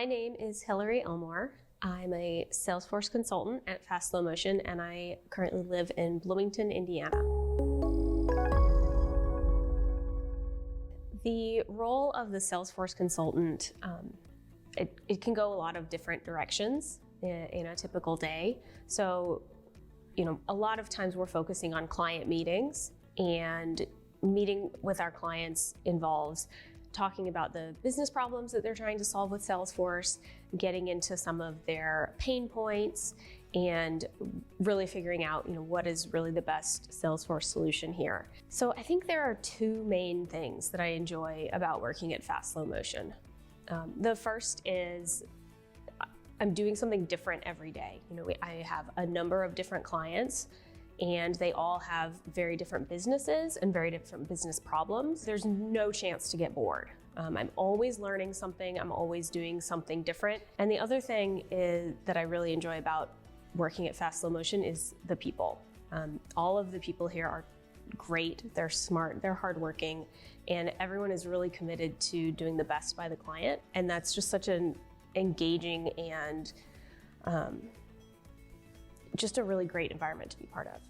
My name is Hillary Elmore. I'm a Salesforce Consultant at Fast Slow Motion, and I currently live in Bloomington, Indiana. The role of the Salesforce Consultant, it can go a lot of different directions in a typical day. So, a lot of times we're focusing on client meetings, and meeting with our clients involves talking about the business problems that they're trying to solve with Salesforce, getting into some of their pain points, and really figuring out, what is really the best Salesforce solution here. So I think there are two main things that I enjoy about working at Fast Slow Motion. The first is I'm doing something different every day. I have a number of different clients, and they all have very different businesses and very different business problems. There's no chance to get bored. I'm always learning something. I'm always doing something different. And the other thing that I really enjoy about working at Fast Slow Motion is the people. All of the people here are great. They're smart, they're hardworking, and everyone is really committed to doing the best by the client. And that's just such an engaging and just a really great environment to be part of.